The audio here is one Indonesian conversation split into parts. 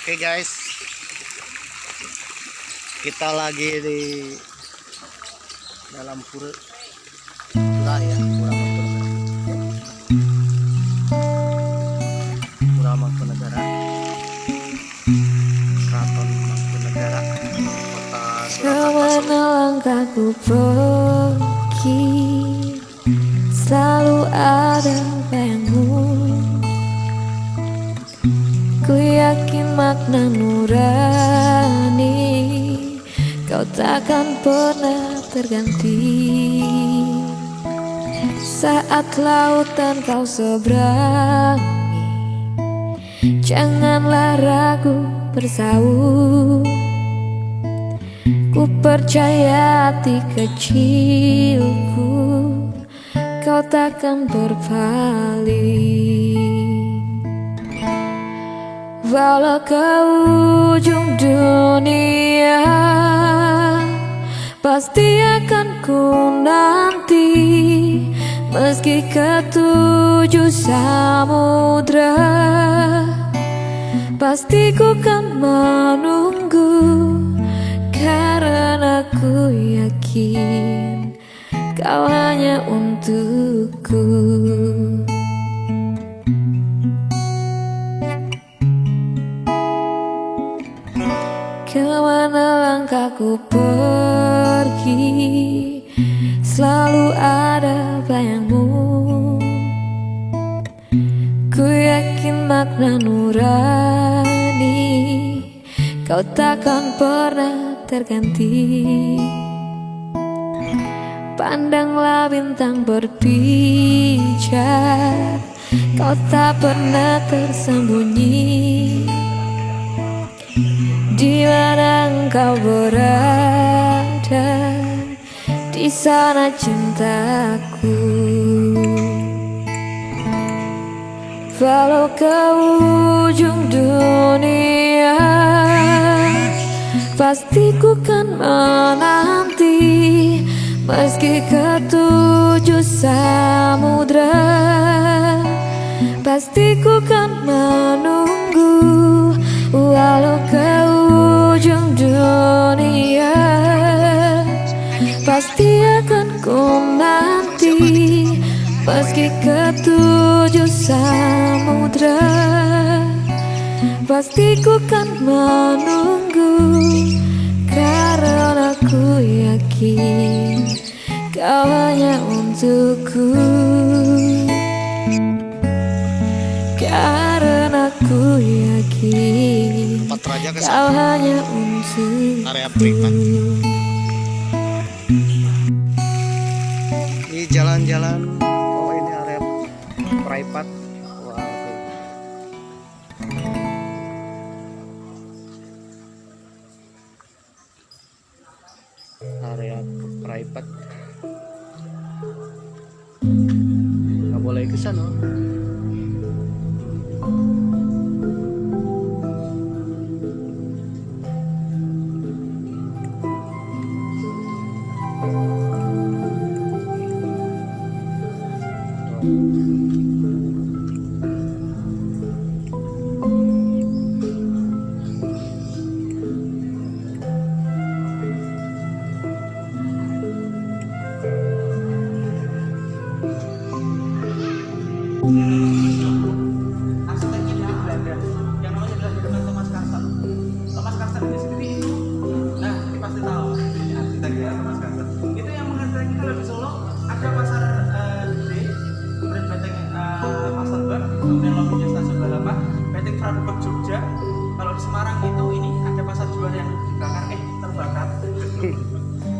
Oke guys, kita lagi di dalam pura ya, Pura Mangkunegara, Keraton Mangkunegara, Kota Surakarta. Kemana langkahku pergi, selalu ada bayangmu. Ku yakin makna nurani, kau takkan pernah terganti. Saat lautan kau seberangi, janganlah ragu bersaut. Ku percaya hati kecilku, kau takkan berpaling. Walau ke ujung dunia, pasti akan ku nanti. Meski ke tujuh samudra, pasti ku kan menunggu. Karena ku yakin kau hanya untukku. Kemana langkahku pergi, selalu ada bayangmu. Ku yakin makna nurani, kau takkan pernah terganti. Pandanglah bintang berpijar, kau tak pernah tersembunyi. Di mana engkau berada, di sana cintaku. Walau ke ujung dunia, pasti ku kan menanti. Meski ke tujuh samudra, pasti ku kan menunggu. Walau ke ujung dunia, pasti akan ku nanti. Meski ke tujuh samudra, pasti ku kan menunggu. Karena ku yakin kau hanya untukku. Karena ku yakin Empat Raja ke kau sana, hanya untukku. area Pripat. Ini jalan-jalan, oh ini area Pripat. Wah, area Pripat. Nggak boleh ke sana. Arsiteknya dari Belanda yang namanya adalah Thomas Carson. Thomas Carson ini sendiri itu, nah ini pasti tahu ini arsiteknya Thomas Carson. Itu yang mengatakan kalau di Solo ada pasar gede, kemudian Beteng Pasar Bar, kemudian logonya stasiun balapan, Beteng Frankfurt Jogja. Kalau di Semarang itu ini ada pasar juara yang terbakar.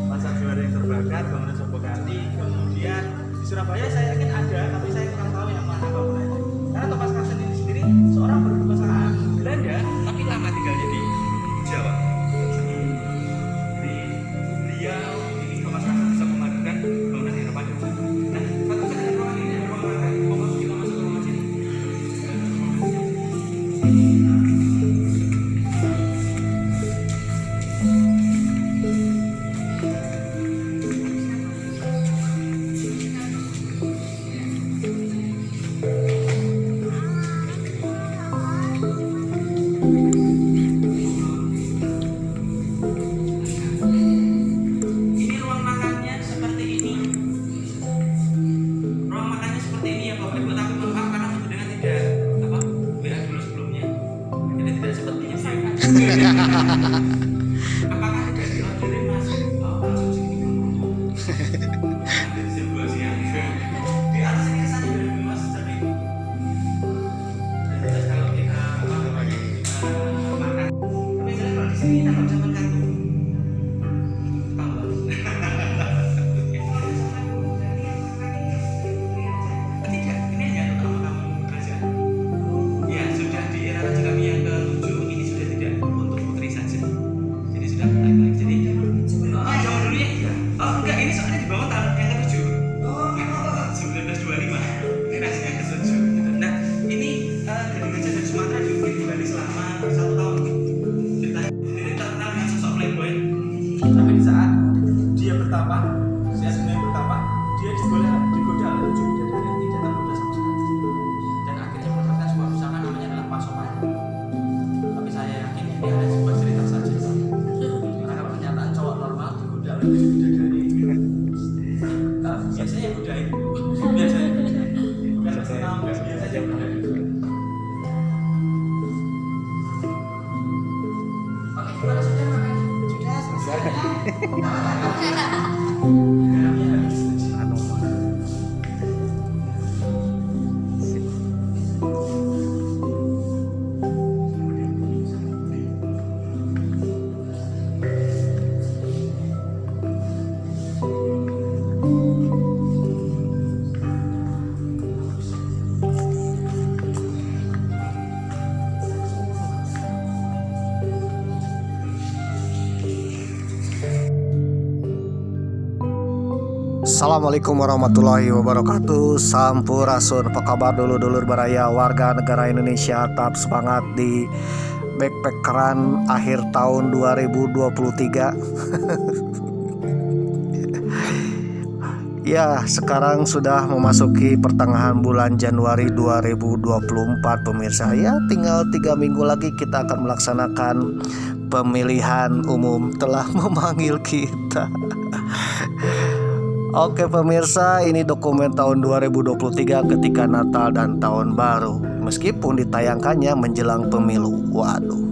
Pasar juara yang terbakar, bangunan Sopokati. Kemudian di Surabaya saya yakin ada, tapi saya kurang tahu yang mana bangunannya. Karena Thomas Carson ini sendiri seorang berbahasa Belanda, tapi lama tinggalnya di Jawa. Jadi beliau ini Thomas Carson bisa memadukan bangunan Eropa Jawa. Nah, satu saja ruangan ini ada ruangan pokok kita masuk ke ruangan sini. Apakah tidak diorderin mas? Oh, sebuah siang. Di atas ini kesannya dari dulu mas sering. Dan terus kalau kita makan, tapi sebenarnya kalau di sini kita nggak bisa makan. Tapi di saat dia bertapa, saya sebenarnya bertapa, dia digoda oleh 7 bidadari yang tidak tergoda sama sekali. Dan akhirnya mendapatkan sebuah pusaka namanya adalah pasokan. Tapi saya yakin ini hanya sebuah cerita saja. Karena pernyataan cowok normal digoda oleh 7 bidadari. Biasanya yang godain, biasanya. Kalau saya tahu biasanya godain. Oke, gimana sudah makan? Assalamualaikum warahmatullahi wabarakatuh. Sampurasun. Apa kabar dulur-dulur baraya warga negara Indonesia? Tetap semangat di backpackeran akhir tahun 2023. Ya, sekarang sudah memasuki pertengahan bulan Januari 2024 pemirsa. Ya, tinggal 3 minggu lagi kita akan melaksanakan pemilihan umum. Telah memanggil kita. Oke pemirsa, ini dokumen tahun 2023 ketika Natal dan Tahun Baru. Meskipun ditayangkannya menjelang pemilu. Waduh.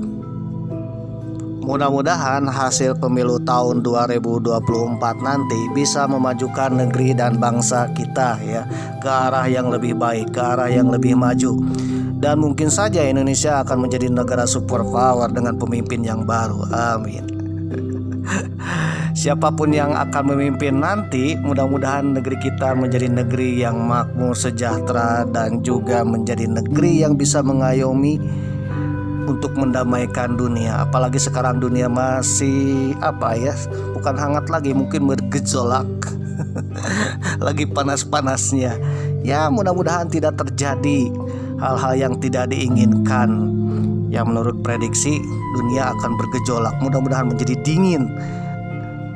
Mudah-mudahan hasil pemilu tahun 2024 nanti bisa memajukan negeri dan bangsa kita ya ke arah yang lebih baik, ke arah yang lebih maju. Dan mungkin saja Indonesia akan menjadi negara superpower dengan pemimpin yang baru. Amin. Siapapun yang akan memimpin nanti, mudah-mudahan negeri kita menjadi negeri yang makmur, sejahtera, dan juga menjadi negeri yang bisa mengayomi untuk mendamaikan dunia. Apalagi sekarang dunia masih bukan hangat lagi, mungkin bergejolak. Lagi panas-panasnya. Ya, mudah-mudahan tidak terjadi hal-hal yang tidak diinginkan. Yang menurut prediksi dunia akan bergejolak. Mudah-mudahan menjadi dingin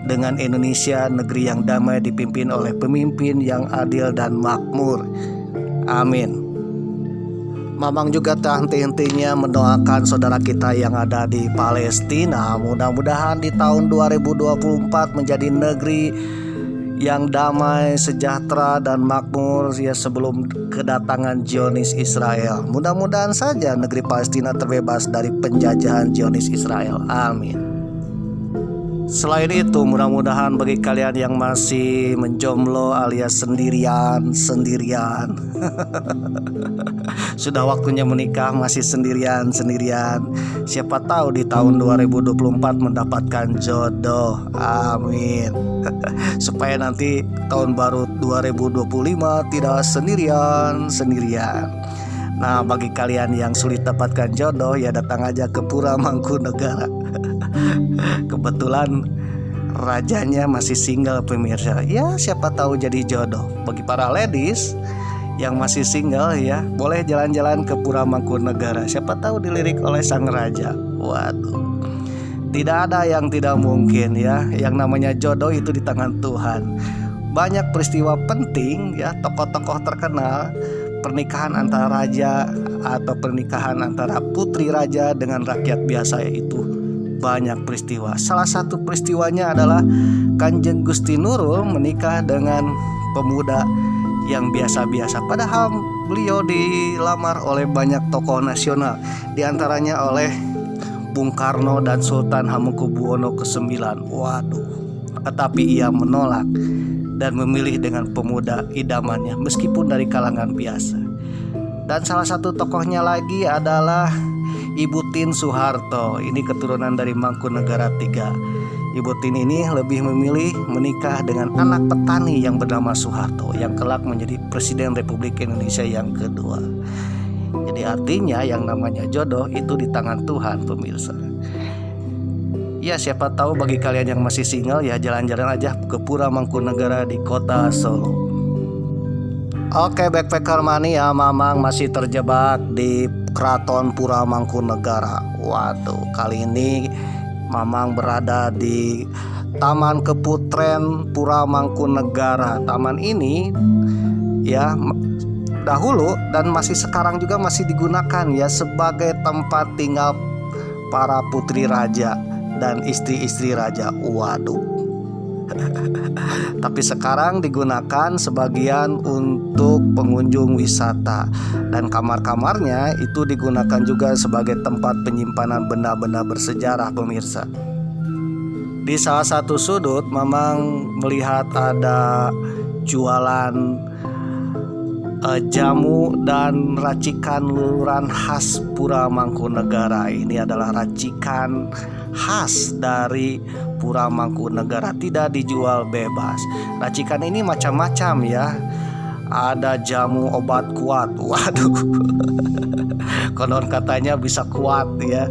dengan Indonesia, negeri yang damai dipimpin oleh pemimpin yang adil dan makmur. Amin. Mamang juga henti-hentinya mendoakan saudara kita yang ada di Palestina. Mudah-mudahan di tahun 2024 menjadi negeri yang damai, sejahtera, dan makmur ya sebelum kedatangan Zionis Israel. Mudah-mudahan saja negeri Palestina terbebas dari penjajahan Zionis Israel. Amin. Selain itu, mudah-mudahan bagi kalian yang masih menjomblo alias sendirian sudah waktunya menikah masih sendirian. Siapa tahu di tahun 2024 mendapatkan jodoh. Amin. Supaya nanti tahun baru 2025 tidak sendirian. Nah, bagi kalian yang sulit dapatkan jodoh, ya datang aja ke Pura Mangkunegara. Kebetulan rajanya masih single pemirsa. Ya, siapa tahu jadi jodoh. Bagi para ladies yang masih single ya, boleh jalan-jalan ke Pura Mangkunegara. Siapa tahu dilirik oleh sang raja. Waduh. Tidak ada yang tidak mungkin ya. Yang namanya jodoh itu di tangan Tuhan. Banyak peristiwa penting ya, tokoh-tokoh terkenal, pernikahan antara raja atau pernikahan antara putri raja dengan rakyat biasa, yaitu banyak peristiwa. Salah satu peristiwanya adalah Kanjeng Gusti Nurul menikah dengan pemuda yang biasa-biasa. Padahal beliau dilamar oleh banyak tokoh nasional, diantaranya oleh Bung Karno dan Sultan Hamengkubuwono ke-9. Waduh, tetapi ia menolak dan memilih dengan pemuda idamannya meskipun dari kalangan biasa. Dan salah satu tokohnya lagi adalah Ibu Tien Soeharto. Ini keturunan dari Mangkunegara III. Ibu Tien ini lebih memilih menikah dengan anak petani yang bernama Soeharto, yang kelak menjadi Presiden Republik Indonesia yang kedua. Jadi artinya yang namanya jodoh itu di tangan Tuhan, pemirsa. Ya, siapa tahu bagi kalian yang masih single ya jalan-jalan aja ke Pura Mangkunegara di kota Solo. Oke, backpacker mania, Mamang masih terjebak di Keraton Pura Mangkunegara. Waduh, kali ini Mamang berada di Taman Keputren Pura Mangkunegara. Taman ini ya dahulu dan masih sekarang juga masih digunakan ya sebagai tempat tinggal para putri raja dan istri-istri raja. Waduh. Tapi sekarang digunakan sebagian untuk pengunjung wisata, dan kamar-kamarnya itu digunakan juga sebagai tempat penyimpanan benda-benda bersejarah, pemirsa. Di salah satu sudut Mamang melihat ada jualan jamu dan racikan luluran khas Pura Mangkunegara. Ini adalah racikan khas dari Pura Mangkunegara, tidak dijual bebas. Racikan ini macam-macam ya. Ada jamu obat kuat. Waduh. Konon katanya bisa kuat ya.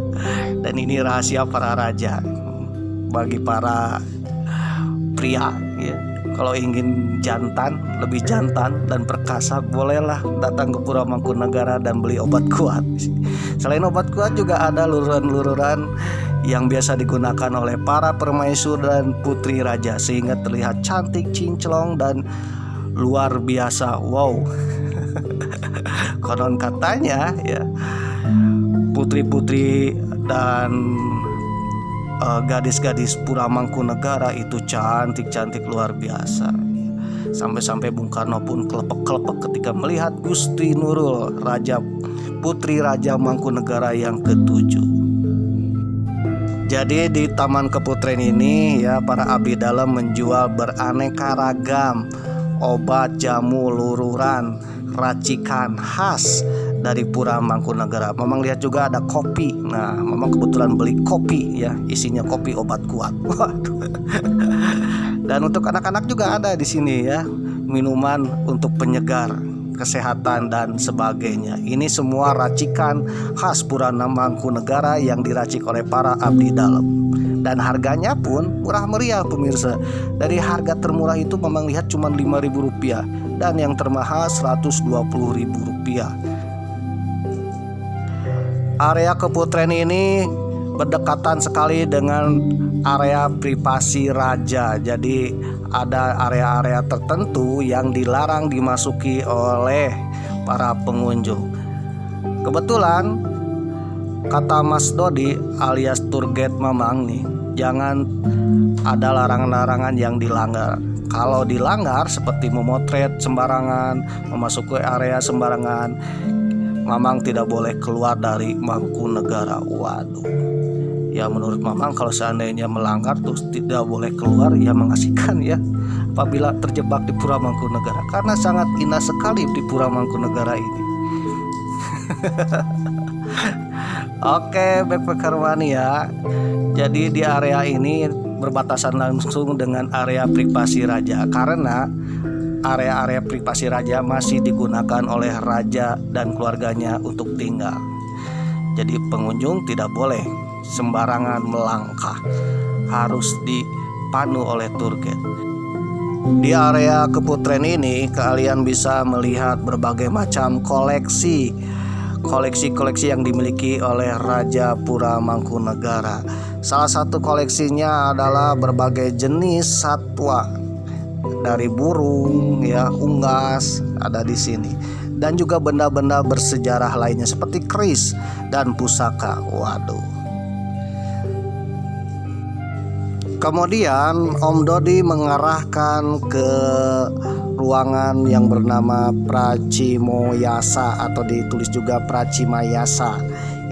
Dan ini rahasia para raja. Bagi para pria ya, kalau ingin jantan, lebih jantan dan perkasa, bolehlah datang ke Pura Mangkunegara dan beli obat kuat. Selain obat kuat juga ada lururan-lururan yang biasa digunakan oleh para permaisur dan putri raja sehingga terlihat cantik, kinclong dan luar biasa. Wow. Konon katanya ya, putri-putri dan gadis-gadis Pura Mangkunegara itu cantik-cantik luar biasa. Sampai-sampai Bung Karno pun kelepek-kelepek ketika melihat Gusti Nurul, putri Raja Mangkunegara yang ke-7. Jadi di Taman Keputren ini ya, para abdi dalam menjual beraneka ragam obat, jamu, lururan, racikan khas dari Pura Mangkunegara. Mamang lihat juga ada kopi. Nah, Mamang kebetulan beli kopi ya, isinya kopi obat kuat. Waduh. Dan untuk anak-anak juga ada di sini ya, minuman untuk penyegar, kesehatan dan sebagainya. Ini semua racikan khas Pura Mangkunegara yang diracik oleh para abdi dalam. Dan harganya pun murah meriah, pemirsa. Dari harga termurah itu Mamang lihat cuma Rp5.000 dan yang termahal Rp120.000. Area Keputren ini berdekatan sekali dengan area privasi raja. Jadi ada area-area tertentu yang dilarang dimasuki oleh para pengunjung. Kebetulan kata Mas Dodi alias tour guide Mamang nih, jangan ada larangan-larangan yang dilanggar. Kalau dilanggar seperti memotret sembarangan, memasuki area sembarangan, Mamang tidak boleh keluar dari Mangkunegara. Waduh. Ya menurut Mamang kalau seandainya melanggar terus tidak boleh keluar, ya mengasihkan ya apabila terjebak di Pura Mangkunegara, karena sangat indah sekali di Pura Mangkunegara ini. Oke, backpacker mania. Jadi di area ini berbatasan langsung dengan area privasi raja, karena area-area privasi raja masih digunakan oleh raja dan keluarganya untuk tinggal. Jadi pengunjung tidak boleh sembarangan melangkah, harus dipandu oleh tour guide. Di area Keputren ini kalian bisa melihat berbagai macam koleksi yang dimiliki oleh Raja Pura Mangkunegara. Salah satu koleksinya adalah berbagai jenis satwa, dari burung ya, unggas ada di sini, dan juga benda-benda bersejarah lainnya seperti keris dan pusaka. Waduh. Kemudian Om Dodi mengarahkan ke ruangan yang bernama Pracimoyasa atau ditulis juga Pracimayasa.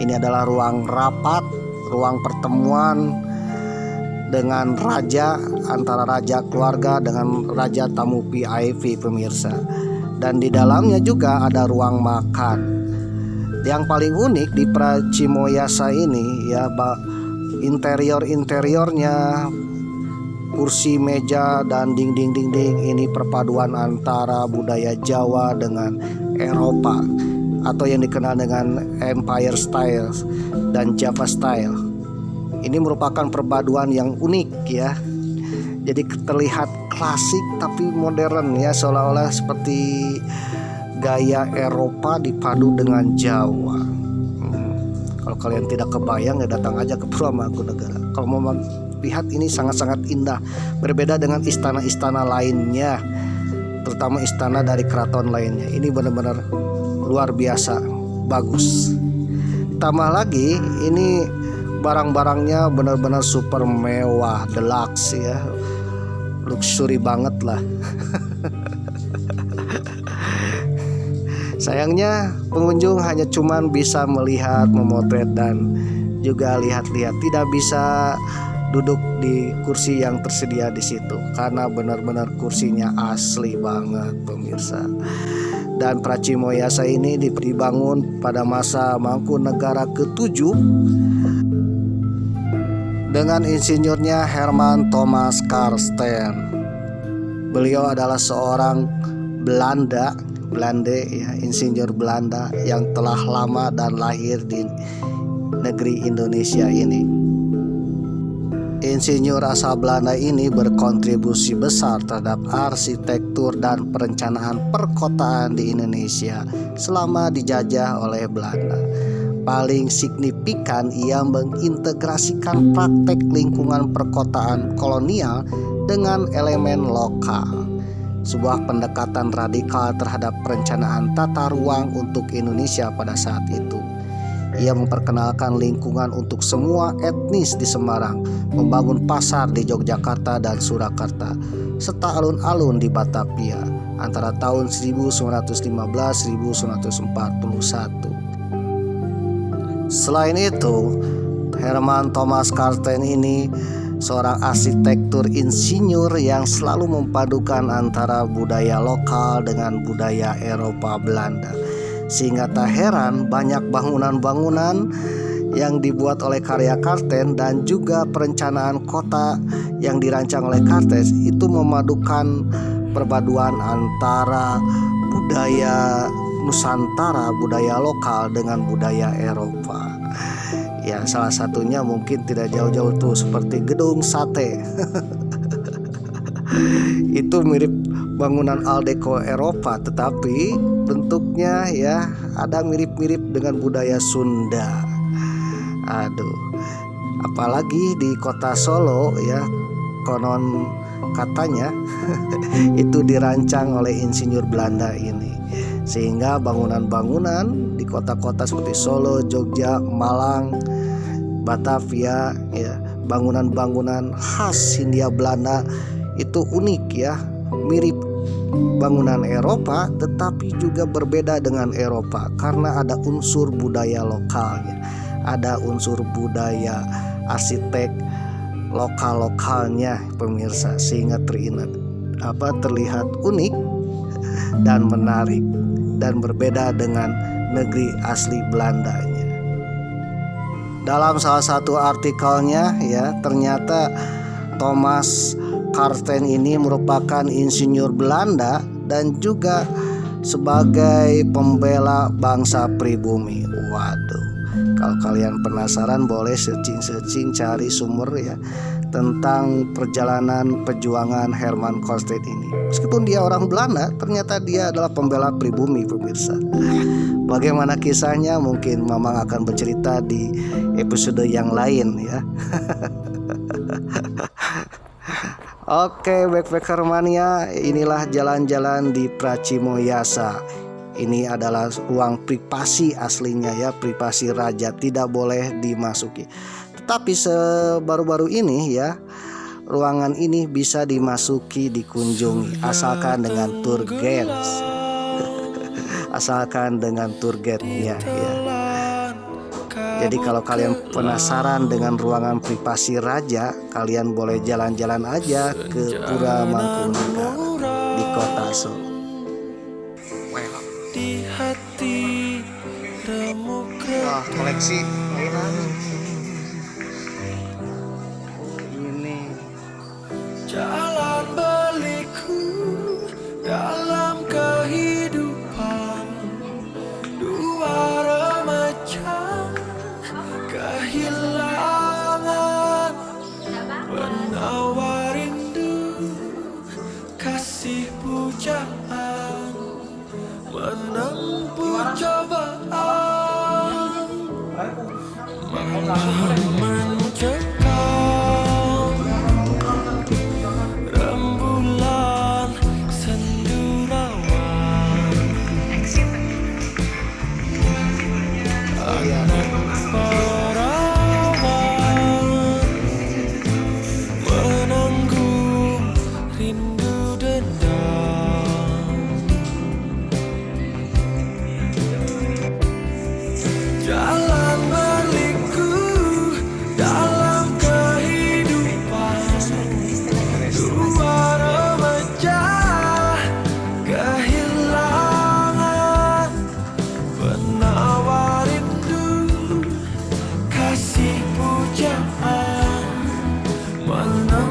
Ini adalah ruang rapat, ruang pertemuan dengan raja, antara raja keluarga dengan raja tamu VIP pemirsa. Dan di dalamnya juga ada ruang makan. Yang paling unik di Pracimoyasa ini ya, interiornya, kursi, meja, dan dinding-dinding ini perpaduan antara budaya Jawa dengan Eropa atau yang dikenal dengan Empire Style dan Java Style. Ini merupakan perpaduan yang unik ya. Jadi terlihat klasik tapi modern ya, seolah-olah seperti gaya Eropa dipadu dengan Jawa. Kalau kalian tidak kebayang ya datang aja ke Purwomangkunegara. Kalau mau lihat ini sangat-sangat indah, berbeda dengan istana-istana lainnya, terutama istana dari keraton lainnya. Ini benar-benar luar biasa, bagus. Tambah lagi ini barang-barangnya benar-benar super mewah, deluxe ya, luxury banget lah. Sayangnya pengunjung hanya cuman bisa melihat, memotret, dan juga lihat-lihat, tidak bisa duduk di kursi yang tersedia di situ karena benar-benar kursinya asli banget pemirsa. Dan Pracimoyasa ini dibangun pada masa Mangkunegara ke-7 dengan insinyurnya Herman Thomas Karsten. Beliau adalah seorang Belanda ya, insinyur Belanda yang telah lama dan lahir di negeri Indonesia ini. Insinyur asal Belanda ini berkontribusi besar terhadap arsitektur dan perencanaan perkotaan di Indonesia selama dijajah oleh Belanda. Paling signifikan, ia mengintegrasikan praktek lingkungan perkotaan kolonial dengan elemen lokal. Sebuah pendekatan radikal terhadap perencanaan tata ruang untuk Indonesia pada saat itu. Ia memperkenalkan lingkungan untuk semua etnis di Semarang, membangun pasar di Yogyakarta dan Surakarta, serta alun-alun di Batavia antara tahun 1915-1941. Selain itu, Herman Thomas Karsten ini seorang arsitektur insinyur yang selalu memadukan antara budaya lokal dengan budaya Eropa Belanda. Sehingga tak heran banyak bangunan-bangunan yang dibuat oleh karya Karsten dan juga perencanaan kota yang dirancang oleh Karsten itu memadukan perpaduan antara budaya Nusantara, budaya lokal dengan budaya Eropa. Ya, salah satunya mungkin tidak jauh-jauh tuh seperti gedung sate. Itu mirip bangunan Art Deco Eropa, tetapi bentuknya ya ada mirip-mirip dengan budaya Sunda. Aduh, apalagi di kota Solo ya, konon katanya itu dirancang oleh insinyur Belanda ini. Sehingga bangunan-bangunan di kota-kota seperti Solo, Jogja, Malang, Batavia ya, bangunan-bangunan khas Hindia Belanda itu unik ya, mirip bangunan Eropa tetapi juga berbeda dengan Eropa karena ada unsur budaya lokalnya, ada unsur budaya arsitek lokal-lokalnya pemirsa, sehingga terlihat unik dan menarik dan berbeda dengan negeri asli Belandanya. Dalam salah satu artikelnya ya, ternyata Thomas Karsten ini merupakan insinyur Belanda dan juga sebagai pembela bangsa pribumi. Waduh, kalau kalian penasaran boleh searching cari sumber ya tentang perjalanan perjuangan Herman Karsten ini. Meskipun dia orang Belanda, ternyata dia adalah pembela pribumi pemirsa. Bagaimana kisahnya mungkin Mamang akan bercerita di episode yang lain ya. Oke, backpacker mania, inilah jalan-jalan di Pracimoyasa. Ini adalah ruang privasi aslinya ya, privasi raja, tidak boleh dimasuki. Tetapi baru-baru ini ya, ruangan ini bisa dimasuki, dikunjungi asalkan dengan tour guide. Asalkan dengan tour guide ya. Jadi kalau kalian penasaran dengan ruangan privasi raja, kalian boleh jalan-jalan aja ke Pura Mangkunegaran di Kota Solo. Di hati remuk Wah, koleksi mainan ini. jalan beliku dalam kehidupan dua remaja kehilangan penawar rindu kasih pujaan menempuh cobaan mencekam rembulan sendurawan anak perawan menanggung rindu dendam jalan berliku dalam kehidupan dua remaja kehilangan penawar rindu kasih pujaan menang